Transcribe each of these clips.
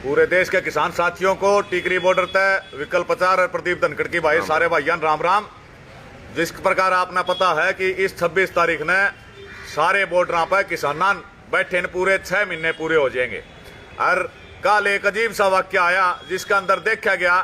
पूरे देश के किसान साथियों को टिकरी बॉर्डर तय विकल्प 4 और प्रदीप धनखड़ की भाई सारे भाइयान राम राम। जिस प्रकार आपने पता है कि इस 26 तारीख ने सारे बॉर्डर पर किसान बैठे न पूरे 6 महीने पूरे हो जाएंगे। और कल एक अजीब सा वाक्य आया जिसके अंदर देखा गया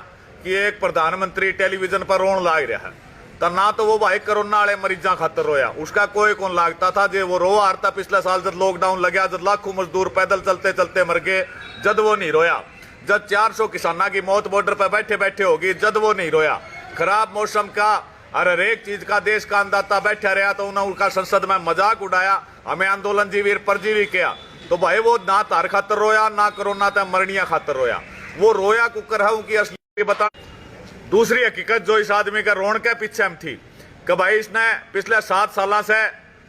कि एक प्रधानमंत्री टेलीविजन पर रोन लाग रहा है। तो ना तो वो भाई कोरोना वाले मरीजा खातर रोया, उसका कोई कौन लागता था जे वो रो आ रहा था पिछले साल जब लॉकडाउन लगा, जब लाखों मजदूर पैदल चलते चलते मर गए, जब वो नहीं रोया। जब 400 किसाना की मौत बॉर्डर पर बैठे बैठे होगी, जब वो नहीं रोया। खराब मौसम का और हर एक चीज का देश का अंदाता बैठा रहा तो उन्होंने उनका संसद में मजाक उड़ाया, हमें आंदोलन जीवी परजीवी किया। तो भाई वो ना तार खातर रोया ना कोरोना तक मरनिया खातर रोया, वो रोया कुकर है उनकी असली बता। दूसरी हकीकत जो इस आदमी का रोन के पीछे हम थी कि भाई इसने पिछले 7 साल से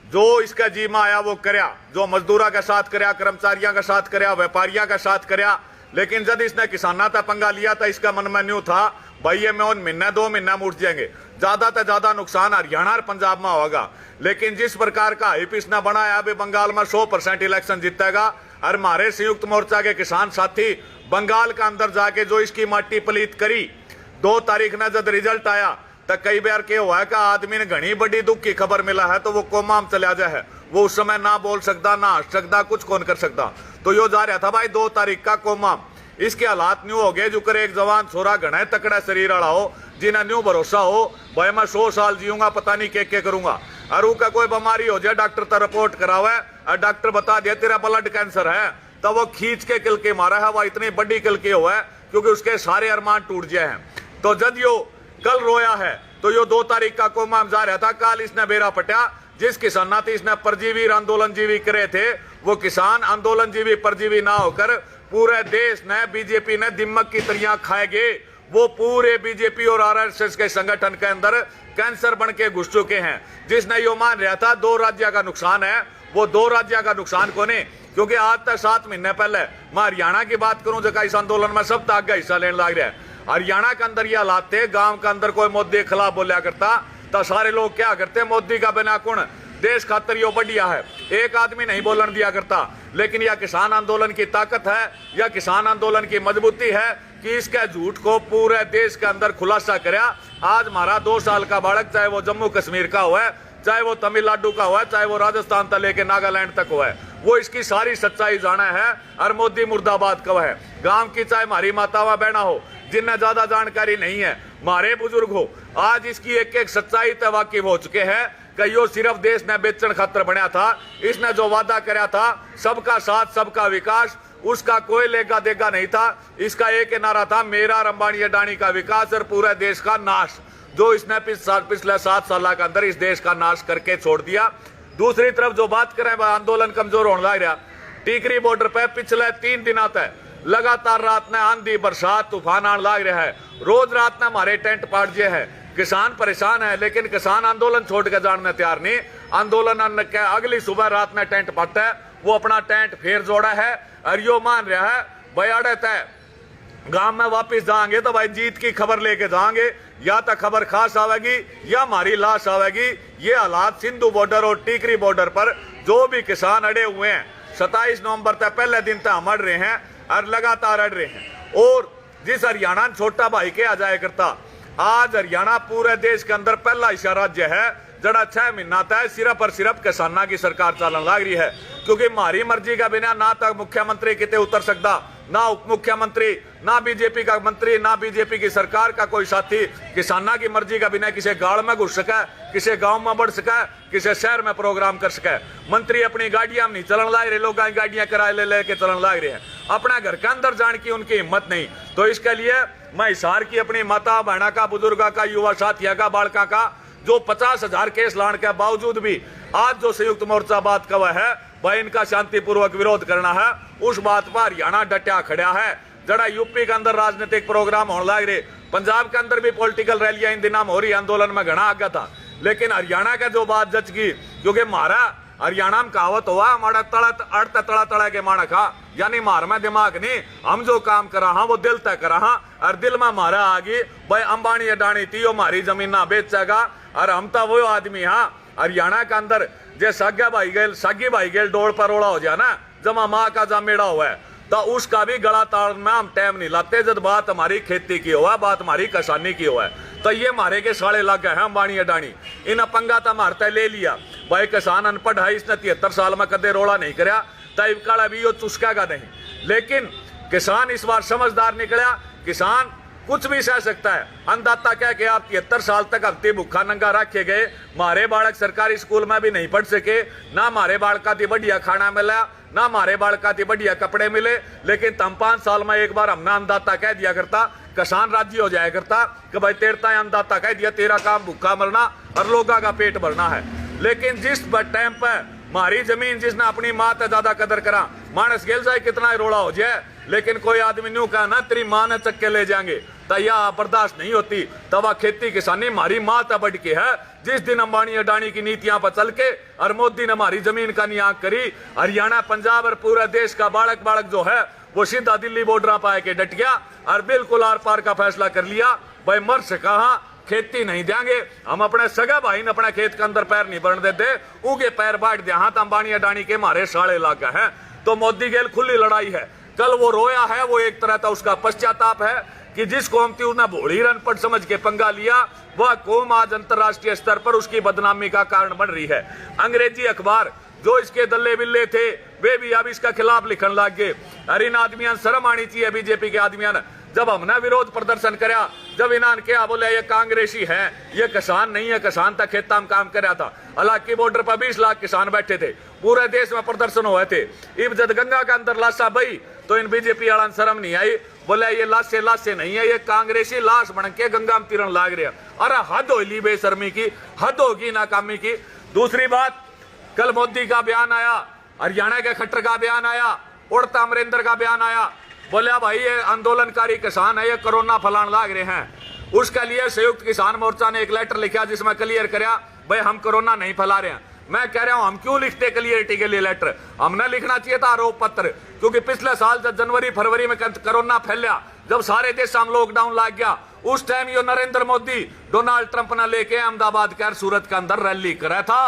जो इसका जी में आया वो करया, जो मजदूरा के साथ करया, कर्मचारियों के साथ करया, व्यापारियों के साथ करया। लेकिन जब इसने किसाना तक पंगा लिया था इसका मन में न्यू था भाई ये में 1 महीना 2 महीना में उठ जाएंगे, ज्यादा से ज्यादा नुकसान हरियाणा और पंजाब में होगा। लेकिन जिस प्रकार का हाइप इसने बनाया अभी बंगाल में 100% इलेक्शन जीतेगा। और हमारे संयुक्त मोर्चा के किसान साथी बंगाल का अंदर जाके जो इसकी माटी पलीत करी 2 तारीख ने जब रिजल्ट आया तो कई बार क्या हुआ कि आदमी ने घनी बड़ी दुख की खबर मिला है तो वो कोमा में चला जाए है, वो उस समय ना बोल सकता ना हंस सकता, कुछ कौन कर सकता। तो यो जा रहा था भाई 2 तारीख का कोमा। इसके हालात न्यू हो गए जो करे एक जवान छोरा घना तकड़ा शरीर वाला हो, जिन्हें न्यू भरोसा हो भाई मैं 100 साल जीऊंगा, पता नहीं क्या करूंगा। और उसका कोई बीमारी हो जाए डॉक्टर तो रिपोर्ट करावे और डॉक्टर बता दिया तेरा ब्लड कैंसर है, तो वो खींच के किल के मारा है। वह इतनी बड़ी किल के हुआ है क्योंकि उसके सारे अरमान टूट गए हैं। तो जब यो कल रोया है तो यो 2 तारीख का कोमा जा रहा था। कल इसने बेरा पटा जिस किसान थी इसने परजीवी आंदोलन जीवी करे थे, वो किसान आंदोलन जीवी परजीवी ना होकर पूरे देश ने बीजेपी ने दिमक की तरियां खाएगे। वो पूरे बीजेपी और आरएसएस के संगठन के अंदर कैंसर बन के घुस चुके हैं। जिसने यो मान रहा था 2 राज्य का नुकसान है, वो 2 राज्य का नुकसान कोने, क्योंकि आज तक 7 महीने पहले मैं हरियाणा की बात करूं जगह इस आंदोलन में सब तक का हिस्सा लेने लग रहा है। हरियाणा के अंदर ये हालात थे, गांव के अंदर कोई मोदी के खिलाफ बोलिया करता तो सारे लोग क्या करते, मोदी का बिना कुण देश खातर यो बढ़िया है, एक आदमी नहीं बोलन दिया करता। लेकिन यह किसान आंदोलन की ताकत है, यह किसान आंदोलन की मजबूती है कि इसके झूठ को पूरे देश के अंदर खुलासा करया। आज हमारा 2 साल का बालक चाहे वो जम्मू कश्मीर का हुआ है, चाहे वो तमिलनाडु का हुआ है, चाहे वो राजस्थान तक लेके नागालैंड तक हुआ है, वो इसकी सारी सच्चाई जाना है। और मोदी मुर्दाबाद कब है। गांव की चाहे हमारी मातावा बहना हो जिन्हें ज्यादा जानकारी नहीं है, हमारे बुजुर्ग हो, आज इसकी एक एक सच्चाई तक वाकिफ हो चुके हैं कि यो सिर्फ देश ने बेचन खातर बना था। इसने जो वादा कराया था सबका साथ सबका विकास, उसका कोई लेगा देगा नहीं था। इसका एक नारा था मेरा अंबानी अडानी का विकास और पूरे देश का नाश, जो इसने पिछले 7 साल के अंदर इस देश का नाश करके छोड़ दिया। दूसरी तरफ जो बात करें आंदोलन कमजोर होने लग रहा, टिकरी बॉर्डर पे पिछले 3 दिनों तक लगातार रात में आंधी बरसात तूफान आने लग रहा है। रोज रात में हमारे टेंट पाट जे है, किसान परेशान है, लेकिन किसान आंदोलन छोड़ के जाने तैयार नहीं। आंदोलन अगली सुबह रात में टेंट पाटा है, वो अपना टेंट फिर जोड़ा है और यो मान रहा है भाई अड़े तय गांव में वापिस जाएंगे तो भाई जीत की खबर लेके जाएंगे, या तो खबर खास आवेगी या हमारी लाश आवेगी। ये हालात सिंधु बॉर्डर और टिकरी बॉर्डर पर जो भी किसान अड़े हुए हैं 27 नवंबर तक पहले दिन तक हम अड़ रहे हैं और लगातार अड़ रहे हैं। और जिस हरियाणा छोटा भाई के आ जाया करता, आज हरियाणा पूरे देश के अंदर पहला ऐसा राज्य है जड़ा 6 महीना तक सिर्फ और सिर्फ किसाना की सरकार चलन लग रही है। क्योंकि हमारी मर्जी का बिना ना तक मुख्यमंत्री कितने उतर सकता, ना उप मुख्यमंत्री, ना बीजेपी का मंत्री, ना बीजेपी की सरकार का कोई साथी किसाना की मर्जी का बिना किसी गाड़ में घुस सके, किसी गांव में बढ़ सके, किसी शहर में प्रोग्राम कर सके। मंत्री अपनी गाड़ियां में नहीं चलन लग रहे, लोग गाड़ियां किराए ले लेके चलन लग रहे हैं, अपना घर के अंदर जाने की उनकी हिम्मत नहीं। तो इसके लिए मैं हिसार की अपनी माता बहना का, बुजुर्गा का, युवा साथिया का, बालका का जो 50,000 केस लाने के बावजूद भी आज जो संयुक्त मोर्चा बात कवा है भाई इनका शांतिपूर्वक विरोध करना है, उस बात पर हरियाणा डटा खड़ा है। जरा यूपी के अंदर राजनीतिक प्रोग्राम होने लग रहे, पंजाब के अंदर भी पॉलिटिकल रैलियां इन दिनों हो रही, आंदोलन में घना आगे था। लेकिन हरियाणा का जो बात जच गई, क्योंकि हमारा हरियाणा में कहावत हुआ हमारा तड़ा तड़ा के माना खा, यानी मार में दिमाग नहीं, हम जो काम करा हाँ वो दिल तय करा हाँ, और दिल में मारा आगे भाई अंबानी अडानी थी वो हमारी जमीन ना बेचेगा, और हम तो वो आदमी हाँ हरियाणा के अंदर जे सागी भाई गेल डोल पर ओड़ा हो जाए ना, जमा माँ का जामेड़ा हुआ है, तो उसका भी गला ताड़ना हम टाइम नहीं लाते। जब बात हमारी खेती की हुआ, बात हमारी किसानी की हुआ है, तो ये मारे के साड़े लग गए हैं अंबानी अडानी। इन पंगा तो मारता ले लिया भाई। किसान अनपढ़ है, इसने 73 साल में कदे रोड़ा नहीं कराया, तब काला भी यो चुस्केगा नहीं। लेकिन किसान इस बार समझदार निकला। किसान कुछ भी सह सकता है। अन्नदाता कह के आप 73 साल तक हफ्ते भूखा नंगा रखे गए। मारे बालक सरकारी स्कूल में भी नहीं पढ़ सके, ना मारे बालका थी बढ़िया खाना मिला, ना मारे बालका थी बढ़िया कपड़े मिले। लेकिन तम 5 साल में एक बार हमने अन्नदाता कह दिया करता, किसान राज्य हो जाया करता कि भाई तेरता अन्नदाता कह दिया, तेरा काम भूखा मरना और लोगों का पेट भरना है। लेकिन जिस टाइम पर मारी जमीन जिसने अपनी माँ से ज्यादा कदर करा, मानस गेल जाए कितना रोड़ा हो जाए, लेकिन कोई आदमी न्यू कहा ना तेरी माँ ने चक्के ले जाएंगे, तो यह बर्दाश्त नहीं होती। तब खेती किसानी हमारी माँ तब बढ़ के है। जिस दिन अंबानी अडानी की नीतियां पर चल के और मोदी ने हमारी जमीन का नियाक करी, हरियाणा पंजाब और पूरा देश का बालक बालक जो है वो सीधा दिल्ली बॉर्डर पाए के डट गया और बिल्कुल आर पार का फैसला कर लिया। भाई मर से कहा खेती नहीं देंगे हम, अपने सगा भाई ने अपने खेत के अंदर पैर नहीं बढ़ने देते, उगे पैर बांट दिया। हाँ, तो अंबानी अडानी के मारे साड़े लागा है। तो मोदी गेल खुली लड़ाई है। कल वो रोया है, वो एक तरह का उसका पश्चाताप है कि जिस कौम थी उसने भोली रनपट समझ के पंगा लिया, वह कौम आज अंतर्राष्ट्रीय स्तर पर उसकी बदनामी का कारण बन रही है। अंग्रेजी अखबार जो इसके दल्ले बिल्ले थे वे भी अब इसका खिलाफ लिखने लग गए। अरे इन आदमियां शर्म आनी चाहिए बीजेपी के आदमियां। जब हमने विरोध प्रदर्शन कराया, जब इन्होंने क्या बोले ये कांग्रेसी है, ये किसान नहीं है, किसान तक खेता में काम कर रहा था। इलाकी बॉर्डर पर 20 लाख किसान बैठे थे, पूरे देश में प्रदर्शन हुए थे। इब जब गंगा के अंदर लाशा बही तो इन बीजेपी वाला शर्म नहीं आई, बोले ये लाशे नहीं है, ये कांग्रेसी लाश बन के गंगा में तीरण लाग रहे। अरे हद होली बेशर्मी की, हद होगी नाकामी की। दूसरी बात, कल मोदी का बयान आया, हरियाणा के खट्टर का बयान आया, उड़ता अमरिंदर का बयान आया। बोले भाई ये आंदोलनकारी किसान है, ये कोरोना फैलाने लाग रहे हैं। उसके लिए संयुक्त किसान मोर्चा ने एक लेटर लिखा जिसमें क्लियर कराया भाई हम कोरोना नहीं फैला रहे हैं। मैं कह रहा हूं हम क्यों लिखते क्लियरिटी के लिए लेटर? हमने लिखना चाहिए था आरोप पत्र, क्योंकि पिछले साल जब जनवरी फरवरी में कोरोना फैला, जब सारे देश में लॉकडाउन लग गया, उस टाइम ये नरेंद्र मोदी डोनाल्ड ट्रंप ने लेके अहमदाबाद के सूरत के अंदर रैली करा था।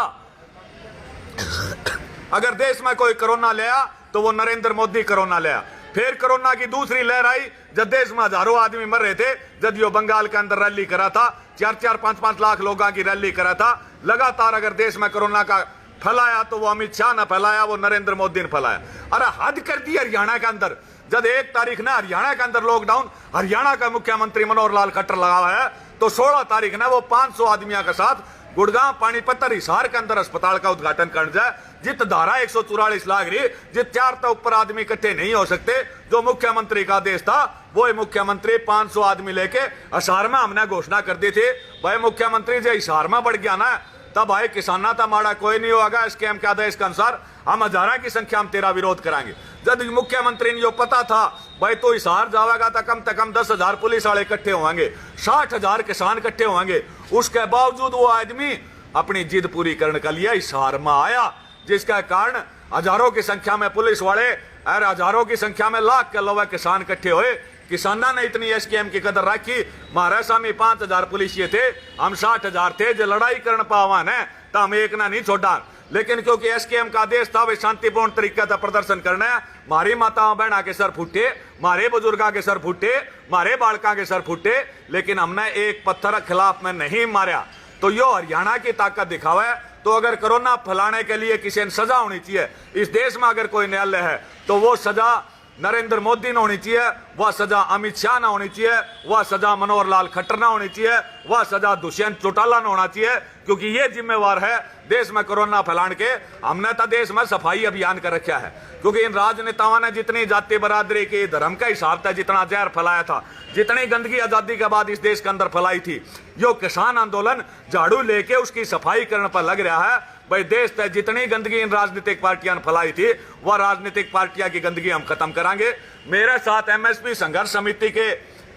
अगर देश में कोई कोरोना लिया तो वो नरेंद्र मोदी कोरोना लिया। फिर कोरोना की दूसरी लहर आई जब देश में हजारों आदमी मर रहे थे, जब यो बंगाल के अंदर रैली करा था, 4-4, 5-5 लाख लोगों की रैली करा था। लगातार अगर देश में कोरोना का फैलाया तो वो अमित शाह ने फैलाया, वो नरेंद्र मोदी ने फैलाया। अरे हद कर दी हरियाणा के अंदर। जब 1 तारीख ने हरियाणा के अंदर लॉकडाउन हरियाणा का मुख्यमंत्री मनोहर लाल खट्टर लगा हुआ है, तो 16 तारीख ने वो 500 आदमियों के साथ गुड़गांव पानीपत और हिसार के अंदर अस्पताल का उद्घाटन कर जाए। जित धारा 144 लाग रही, जित 4 तो ऊपर आदमी इकट्ठे नहीं हो सकते, जो मुख्यमंत्री का आदेश था वो मुख्यमंत्री 500 आदमी लेके हिसार में हमने घोषणा कर दी थी। भाई मुख्यमंत्री जो हिसार में बढ़ गया ना, तब भाई किसाना था माड़ा कोई नहीं होगा। इसके हम के आदेश के अनुसार हम हजारों की संख्या में तेरा विरोध कराएंगे। जब मुख्यमंत्री ने जो पता था भाई तो हिसार जाएगा तो कम से कम 10,000 पुलिस वाले इकट्ठे होंगे, 60,000 किसान इकट्ठे होंगे। उसके बावजूद वो आदमी अपनी जिद पूरी करने के लिए हिसार में आया, जिसका कारण हजारों की संख्या में पुलिस वाले और हजारों की संख्या में लाख के लोग किसान इकट्ठे हुए। किसाना ने इतनी एसकेएम की कदर रखी। महाराष्ट्र में 5,000 पुलिस थे, हम 60,000 थे। जो लड़ाई करने पावा ने तो हम एक ना नहीं छोड़ा, लेकिन क्योंकि एसकेएम का आदेश था वे शांतिपूर्ण तरीके से प्रदर्शन करना है। मारी माताओं बहना के सर फूटे, मारे बुजुर्गा के सर फूटे, मारे बालका के सर फूटे, लेकिन हमने एक पत्थर खिलाफ में नहीं मारा। तो यो हरियाणा की ताकत दिखावा है। तो अगर कोरोना फैलाने के लिए किसी ने सजा होनी चाहिए इस देश में, अगर कोई न्यायालय है तो वो सजा नरेंद्र मोदी ने होनी चाहिए, वह सजा अमित शाह ने होनी चाहिए, वह सजा मनोहर लाल खट्टर ने होनी चाहिए, वह सजा दुष्यंत चौटाला ने होना चाहिए, क्योंकि ये जिम्मेवार है देश में कोरोना फैलाने के। हमने तो देश में सफाई अभियान कर रखा है, क्योंकि इन राजनेताओं ने जितनी जाति बरादरी के धर्म का हिसाब था, जितना जहर फैलाया था, जितनी गंदगी आजादी के बाद इस देश के अंदर फैलाई थी, यो किसान आंदोलन झाड़ू लेके उसकी सफाई करने पर लग रहा है। भाई देश में जितनी गंदगी इन राजनीतिक पार्टियां ने फैलाई थी, वह राजनीतिक पार्टियां की गंदगी हम खत्म करांगे। मेरे साथ एमएसपी संघर्ष समिति के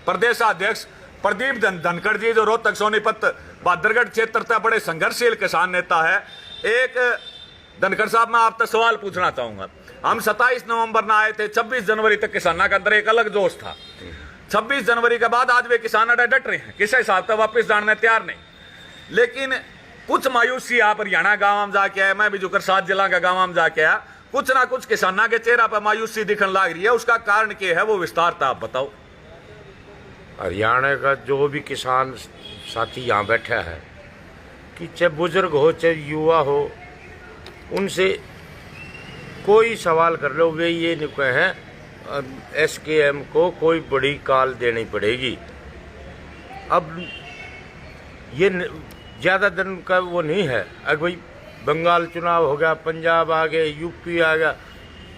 प्रदेशाध्यक्ष प्रदीप धनखड़ जी, जो रोहतक सोनीपत बहादुरगढ़ क्षेत्र से बड़े संघर्षशील किसान नेता है। एक धनखड़ साहब, मैं आपसे सवाल पूछना चाहूंगा। हम 27 नवंबर में आए थे, 26 जनवरी तक किसानों के अंदर एक अलग जोश था। 26 जनवरी के बाद आज वे किसान डट रहे हैं, किसी हिसाब से वापिस जाने तैयार नहीं। लेकिन कुछ मायूसी आप हरियाणा गांव में जाके आए, मैं भी जुकर 7 जिला का गांव में जाके आया, कुछ ना कुछ किसाना के चेहरा पर मायूसी दिखने लग रही है। उसका कारण क्या है, वो विस्तारता आप बताओ। हरियाणा का जो भी किसान साथी यहाँ बैठा है, कि चाहे बुजुर्ग हो चाहे युवा हो, उनसे कोई सवाल कर लो, वे ये नहीं कहें SKM को कोई बड़ी कॉल देनी पड़ेगी। अब ये ज़्यादा दिन का वो नहीं है। अगर भाई बंगाल चुनाव हो गया, पंजाब आ गए, यूपी आ गया,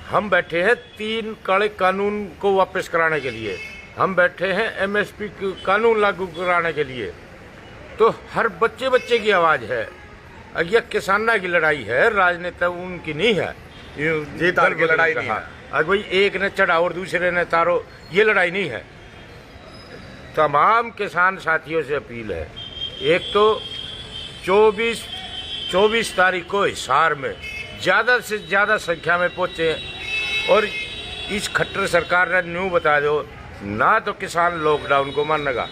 हम बैठे हैं 3 काले कानून को वापस कराने के लिए, हम बैठे हैं MSP कानून लागू कराने के लिए। तो हर बच्चे बच्चे की आवाज़ है। अब यह किसाना की लड़ाई है, राजनेता उनकी नहीं है, जीत हार की लड़ाई नहीं है। अगर भाई एक ने चढ़ा और दूसरे ने तारो, ये लड़ाई नहीं है। तमाम किसान साथियों से अपील है, एक तो 24 तारीख को हिसार में ज़्यादा से ज़्यादा संख्या में पहुँचे, और इस खट्टर सरकार ने न्यू बता दो ना तो किसान लॉकडाउन को मानेगा।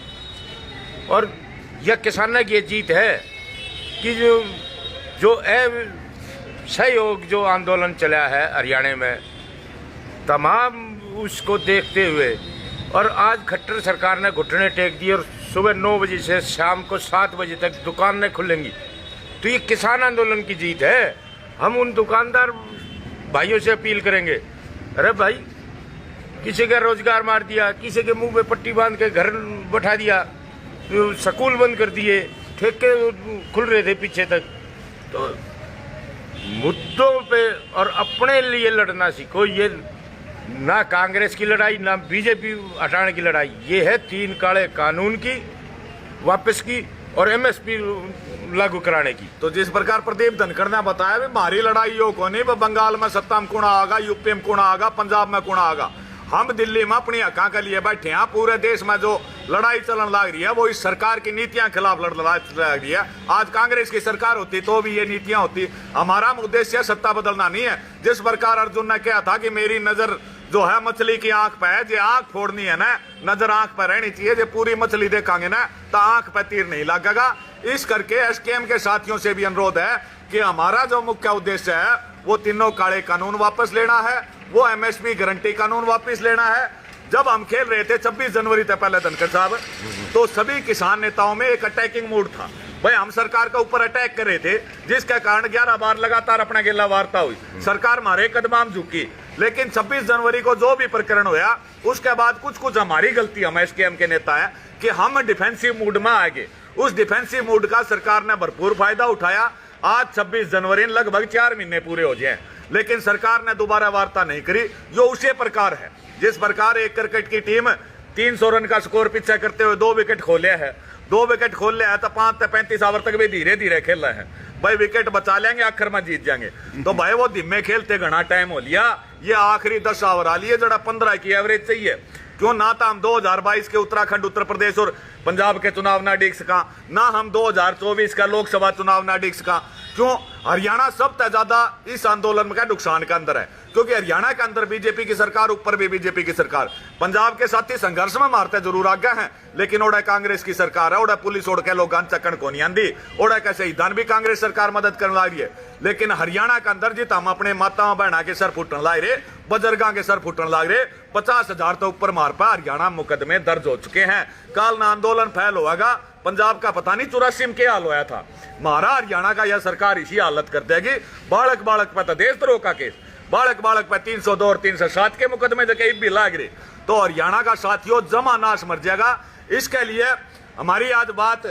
और यह किसानों की जीत है कि जो सहयोग जो आंदोलन चला है हरियाणा में, तमाम उसको देखते हुए, और आज खट्टर सरकार ने घुटने टेक दिए और सुबह 9 बजे से शाम को 7 बजे तक दुकानें खुलेंगी, तो ये किसान आंदोलन की जीत है। हम उन दुकानदार भाइयों से अपील करेंगे, अरे भाई किसी का रोजगार मार दिया, किसी के मुंह पे पट्टी बांध के घर बैठा दिया, स्कूल बंद कर दिए, ठेके खुल रहे थे पीछे तक। तो मुद्दों पे और अपने लिए लड़ना सीखो। ये ना कांग्रेस की लड़ाई, ना बीजेपी हटाने की लड़ाई, ये है 3 काले कानून की वापस की और MSP लागू कराने की। तो जिस प्रकार प्रदीप धनखड़ ने बताया, भारी लड़ाई यो को नहीं, बंगाल में सत्ता में कौन आगा, यूपी में कौन आगा, पंजाब में कौन आगा। हम दिल्ली में अपनी हका के लिए बैठे हैं। पूरे देश में जो लड़ाई चलन लग रही है वो इस सरकार की नीतियां खिलाफ लड़ाई लग रही है। आज कांग्रेस की सरकार होती तो भी ये नीतियां होती। हमारा उद्देश्य सत्ता बदलना नहीं है। जिस प्रकार अर्जुन ने कहा था कि मेरी नजर जो है मछली की आंख पे है, जो आंख फोड़नी है ना, नजर आंख पे रहनी चाहिए। जो पूरी मछली देखेंगे ना तो आंख पे तीर नहीं लगेगा। इस करके SKM के साथियों से भी अनुरोध है कि हमारा जो मुख्य उद्देश्य है वो तीनों काले कानून वापस लेना है, वो MSP गारंटी कानून वापस लेना है। जब हम खेल रहे थे 26 जनवरी तक पहले धनखड़ साहब, तो सभी किसान नेताओं में एक अटैकिंग मूड था। भाई हम सरकार के ऊपर अटैक कर रहे थे, जिसके कारण 11 बार लगातार अपना गिल्ला वार्ता हुई, सरकार हमारे कदम झुकी। लेकिन 26 जनवरी को जो भी प्रकरण हुआ, उसके बाद कुछ हमारी गलती, हम SKM के नेता है कि हम डिफेंसिव मूड में आ गए। उस डिफेंसिव मूड का सरकार ने भरपूर फायदा उठाया। आज 26 जनवरी लगभग 4 महीने पूरे हो जाए, लेकिन सरकार ने दोबारा वार्ता नहीं करी। जो उसी प्रकार है जिस प्रकार एक क्रिकेट की टीम 300 रन का स्कोर पीछे करते हुए 2 विकेट खोले है, 2 विकेट खोल लिया है तो 5 से 35 ओवर तक भी धीरे धीरे खेल रहे हैं। भाई विकेट बचा लेंगे, आखिर में जीत जाएंगे। तो भाई वो धीमे खेलते घना टाइम हो लिया। ये आखिरी 10 ओवर आ लिए, जरा 15 की एवरेज चाहिए। क्यों ना तो हम 2022 के उत्तराखंड, उत्तर प्रदेश और पंजाब के चुनाव ना डिग सका, ना हम 2024 का लोकसभा चुनाव ना डिग सका। क्यों? हरियाणा सबसे ज्यादा इस आंदोलन का नुकसान के अंदर है, क्योंकि हरियाणा के अंदर बीजेपी की सरकार, ऊपर भी बीजेपी की सरकार। पंजाब के साथी संघर्ष में मारते जरूर आगे हैं, लेकिन ओडा कांग्रेस की सरकार है। ओडा पुलिस ओढ़ के लोग चक्कन को नहीं आंदी, ओडा का शहीदान भी कांग्रेस सरकार मदद करने लगी है। लेकिन हरियाणा के अंदर जित हम अपने माताओं बहना के सर फुटन लाए रे, बुजुर्गा के सर फुटन लाग रहे, 50,000 तो ऊपर मार पा हरियाणा मुकदमे दर्ज हो चुके हैं। कल ना आंदोलन फैल होगा। पंजाब का पता नहीं 84 में क्या हाल होया था। मारा हरियाणा का यह सरकार इसी हालत कर देगी। बालक बालक पे तो देशद्रोह का केस, बालक बालक पे 302 और 307 के मुकदमे जगह भी लाग रहे। तो हरियाणा का साथियों जमा नाश मर जाएगा। इसके लिए हमारी आज बात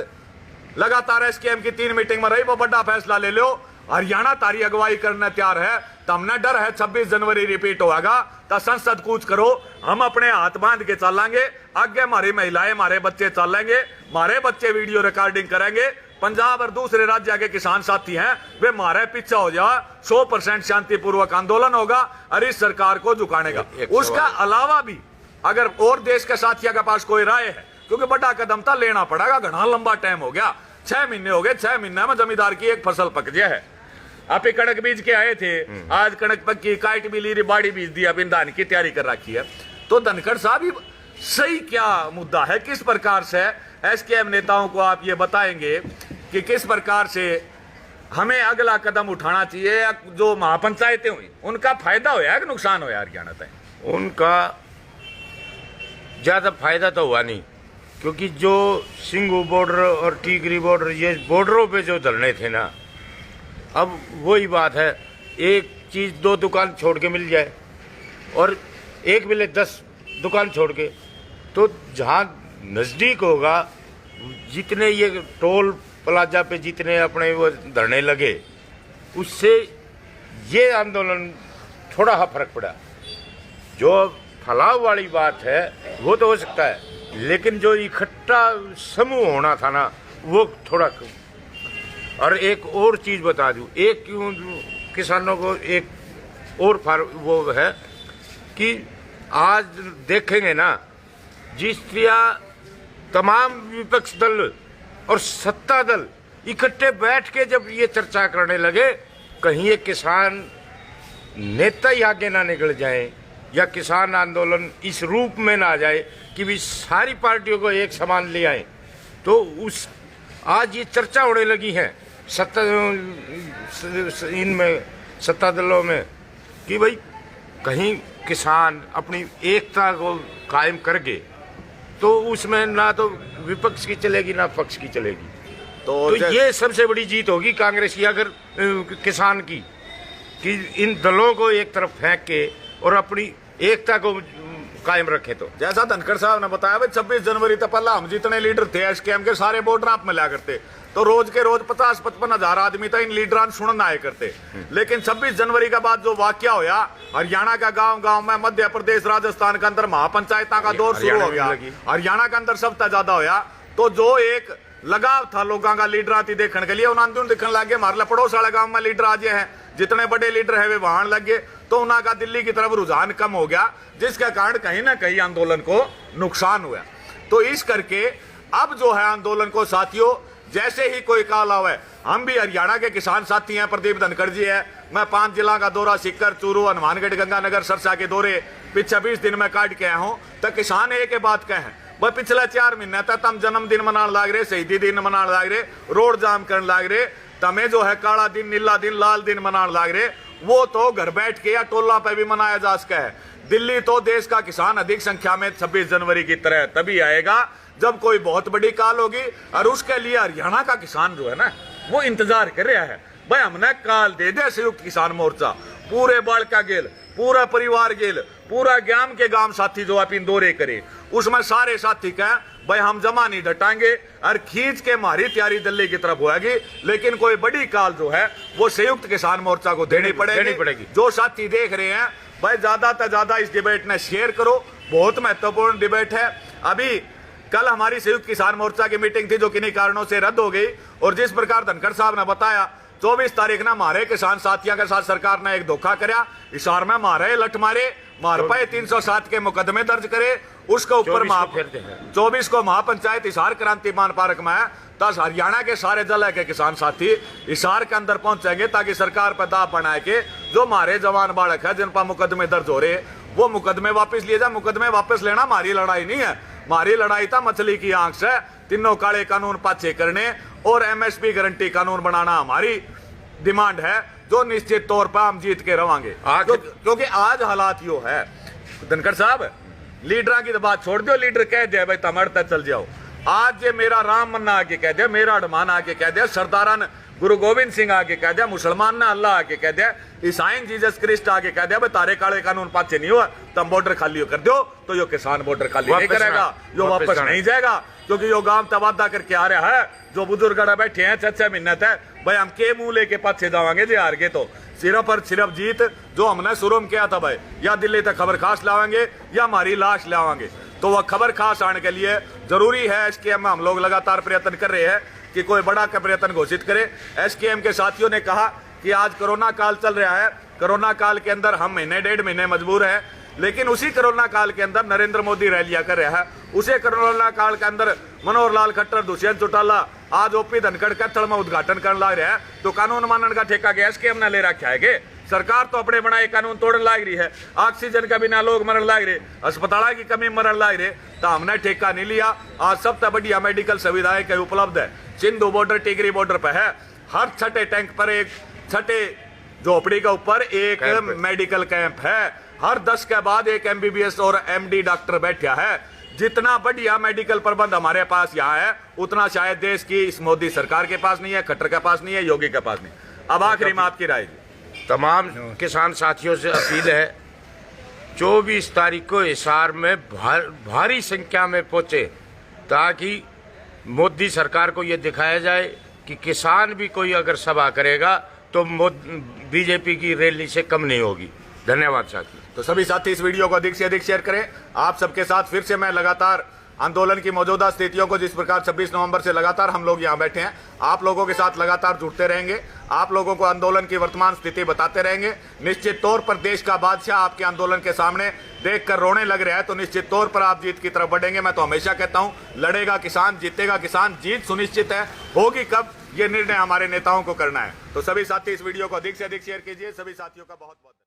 लगातार SKM की 3 मीटिंग में रही, वो बड़ा फैसला ले लो। हरियाणा तारी अगुवाई करने तैयार है, तो हमने डर है 26 जनवरी रिपीट होगा तो संसद कूच करो। हम अपने हाथ बांध के चलेंगे, आगे हमारी महिलाएं, हमारे बच्चे चलेंगे, हमारे बच्चे वीडियो रिकॉर्डिंग करेंगे। पंजाब और दूसरे राज्य के किसान साथी हैं, वे हमारे पीछे हो जाओ। 100% शांतिपूर्वक आंदोलन होगा और इस सरकार को झुकाने का। उसका अलावा भी अगर और देश के साथियों के पास कोई राय है, क्योंकि बड़ा कदम था लेना पड़ेगा, घना लंबा टाइम हो गया, 6 महीने हो गए। 6 महीने में जमींदार की एक फसल पक गया है। आप ही कणक बीज के आए थे, आज कणक पक्की, काट भी ली, बाड़ी बीज दी, अभी धान की तैयारी कर रखी है। तो धनखड़ साहब सही क्या मुद्दा है, किस प्रकार से SKM नेताओं को आप ये बताएंगे कि किस प्रकार से हमें अगला कदम उठाना चाहिए। जो महापंचायतें हुई उनका फायदा होया कि नुकसान होया हरियाणा तक? उनका ज़्यादा फायदा तो हुआ नहीं, क्योंकि जो सिंगू बॉर्डर और टीकरी बॉर्डर, ये बॉर्डरों पे जो धरने थे ना, अब वही बात है, एक चीज़ 2 दुकान छोड़ के मिल जाए और एक मिले 10 दुकान छोड़ के, तो जहाँ नज़दीक होगा, जितने ये टोल प्लाजा पे जितने अपने वो धरने लगे, उससे ये आंदोलन थोड़ा सा फर्क पड़ा। जो फैलाव वाली बात है वो तो हो सकता है, लेकिन जो इकट्ठा समूह होना था ना, वो थोड़ा। और एक और चीज़ बता दूं, एक क्यों किसानों को एक और वो है कि आज देखेंगे ना, जिस तरह तमाम विपक्ष दल और सत्ता दल इकट्ठे बैठ के जब ये चर्चा करने लगे, कहीं ये किसान नेता ही आगे ना निकल जाए या किसान आंदोलन इस रूप में ना आ जाए कि भी सारी पार्टियों को एक समान ले आए, तो उस आज ये चर्चा होने लगी है इनमें सत्ता दलों में कि भाई कहीं किसान अपनी एकता को कायम करके, तो उसमें ना तो विपक्ष की चलेगी ना पक्ष की चलेगी। तो ये सबसे बड़ी जीत होगी कांग्रेस की, अगर किसान की, कि इन दलों को एक तरफ फेंक के और अपनी एकता को कायम रखे। तो जैसा धनखड़ साहब ने बताया भाई, 26 जनवरी तक पहला हम जितने लीडर थे एसकेएम के सारे वोटर आप मिला करते, तो रोज के रोज 50-55 हजार आदमी तक इन लीडरान सुनने आए करते। लेकिन 26 जनवरी के बाद जो वाकया होया, हरियाणा का गांव गांव में, मध्य प्रदेश राजस्थान के अंदर महापंचायत का दौर शुरू हो गया, हरियाणा के अंदर सबसे ज्यादा होया। तो जो एक लगाव था लोगों का लीडर आती देखने के लिए, उन्होंने दिखने लगे हमारे पड़ोस वाले गांव में लीडर आज हैं, जितने बड़े लीडर है वे वहां लगे, तो उनका दिल्ली की तरफ रुझान कम हो गया, जिसके कारण कहीं ना कहीं आंदोलन को नुकसान हुआ। तो इस करके अब जो है आंदोलन को साथियों, जैसे ही कोई काल आवे, हम भी हरियाणा के किसान साथी हैं, प्रदीप धनखड़ जी है, मैं 5 जिला का दौरा सीकर, चूरू, हनुमानगढ़, गंगानगर, सरसा के दौरे पिछले 20 दिन में काट के आया हूं। तो किसान एक बात कहें भाई, पिछले 4 महीने तक तम जन्मदिन मनाने लग रहे, शहीदी दिन मनाने लग रहे, रोड जाम करने लग रहे, तमें जो है काला दिन, नीला दिन, लाल दिन मनाने लग रहे, वो तो घर बैठ के या टोला पे भी मनाया जा सका है। दिल्ली तो देश का किसान अधिक संख्या में 26 जनवरी की तरह तभी आएगा जब कोई बहुत बड़ी काल होगी, और उसके लिए हरियाणा का किसान जो है ना, वो इंतजार कर रहा है भाई, हमने काल दे दे संयुक्त किसान मोर्चा, पूरे बाल का गेल, पूरा परिवार गेल, पूरा ग्राम के गांव साथी जो आप इन दौरे करे, उसमें सारे साथी कहें भाई हम जमा नहीं डटाएंगे, और खींच के हमारी तैयारी दिल्ली की तरफ होगी। लेकिन कोई बड़ी काल जो है वो संयुक्त किसान मोर्चा को देनी पड़ेगी। जो साथी देख रहे हैं भाई, ज्यादा से ज्यादा इस डिबेट ने शेयर करो, बहुत महत्वपूर्ण डिबेट है। अभी कल हमारी संयुक्त किसान मोर्चा की मीटिंग थी जो किन्हीं कारणों से रद्द हो गई, और जिस प्रकार धनखड़ साहब ने बताया, 24 तारीख ना हमारे किसान साथियों के साथ सरकार ने एक धोखा कराया, हिसार में मारे लठ मारे, मार पाए 307 के मुकदमे दर्ज करे, उसके ऊपर 24 को महापंचायत हिसार क्रांति मान पार्क में है। तब हरियाणा के सारे जिले के किसान साथी हिसार के अंदर पहुंचेंगे ताकि सरकार पर दाव बनाए के जो हमारे जवान बालक है जिन पर मुकदमे दर्ज हो रहे, वो मुकदमे वापस लिए जाए। मुकदमे वापस लेना हमारी लड़ाई नहीं है, हमारी लड़ाई था मछली की आंख से, तीनों काले कानून पाछे करने और एमएसपी गारंटी कानून बनाना हमारी डिमांड है, जो निश्चित तौर पर हम जीत के रवांगे। क्योंकि आज हालात यो है धनखड़ साहब, लीडर की तो बात छोड़ दो, लीडर कह दिया भाई तमड़ तक चल जाओ, आज ये मेरा राम मन्ना आके कह दिया, मेरा हनुमान आके कह दिया, सरदारन गुरु गोविंद सिंह आके कह दिया, मुसलमान ने अल्लाह आके कह दिया, ईसाई जीसस क्रिस्ट आके कह दिया भाई तारे काले कानून पाछे नहीं हुआ, तुम बॉर्डर खाली कर दो, तो यो किसान बॉर्डर खाली नहीं करेगा, यो वापस नहीं जाएगा। क्योंकि यो गांव तबादा करके आ रहा है, जो बुजुर्ग बैठे हैं 6-6 महीने तक, भाई हम के मुंह लेके पाछे जावांगे जे हार गए, तो सिर्फ और सिर्फ जीत जो हमने शुरू में किया था भाई, या दिल्ली तक खबर खास लावांगे या हमारी लाश लावांगे। तो वह खबर खास आने के लिए जरूरी है एसकेएम में हम लोग लगातार प्रयत्न कर रहे हैं कि कोई बड़ा का प्रयत्न घोषित करे। एसकेएम के साथियों ने कहा कि आज कोरोना काल चल रहा है, कोरोना काल के अंदर हम महीने 1.5 महीने मजबूर हैं, लेकिन उसी कोरोना काल के अंदर नरेंद्र मोदी रैलियां कर रहा है, उसी कोरोना काल के अंदर मनोहर लाल खट्टर, दुष्यंत चौटाला, आज ओपी धनखड़ कैथल में उद्घाटन करने लग रहा है, तो कानून मानने का ठेका के एसकेएम ने ले रखा है। सरकार तो अपने बनाए कानून तोड़ने लग रही है, ऑक्सीजन का बिना लोग मरण लग रहे, अस्पताल की कमी मरण लग रहे, तो हमने ठेका नहीं लिया। आज सबसे बढ़िया मेडिकल सुविधाएं के उपलब्ध है, सिंधु बॉर्डर टिकरी बॉर्डर पे है, हर छठे टैंक पर एक छठे झोपड़ी के ऊपर एक कैंप है। मेडिकल कैंप है। हर 10 के बाद एक MBBS और MD डॉक्टर बैठा है। जितना बढ़िया मेडिकल प्रबंध हमारे पास यहाँ है, उतना शायद देश की इस मोदी सरकार के पास नहीं है, खट्टर के पास नहीं है, योगी के पास नहीं। अब आखिरी में आपकी राय जी। तमाम किसान साथियों से अपील है 24 तारीख को हिसार में भारी संख्या में पहुंचे, ताकि मोदी सरकार को यह दिखाया जाए कि किसान भी कोई अगर सभा करेगा तो बीजेपी की रैली से कम नहीं होगी। धन्यवाद साथी। तो सभी साथी इस वीडियो को अधिक से अधिक शेयर करें। आप सबके साथ फिर से मैं लगातार आंदोलन की मौजूदा स्थितियों को, जिस प्रकार 26 नवंबर से लगातार हम लोग यहाँ बैठे हैं, आप लोगों के साथ लगातार जुड़ते रहेंगे। आप लोगों को आंदोलन की वर्तमान स्थिति बताते रहेंगे। निश्चित तौर पर देश का बादशाह आपके आंदोलन के सामने देखकर रोने लग रहा है, तो निश्चित तौर पर आप जीत की तरफ बढ़ेंगे। मैं तो हमेशा कहता हूँ, लड़ेगा किसान, जीतेगा किसान। जीत सुनिश्चित है, होगी कब ये निर्णय हमारे नेताओं को करना है। तो सभी साथी इस वीडियो को अधिक से अधिक शेयर कीजिए। सभी साथियों का बहुत बहुत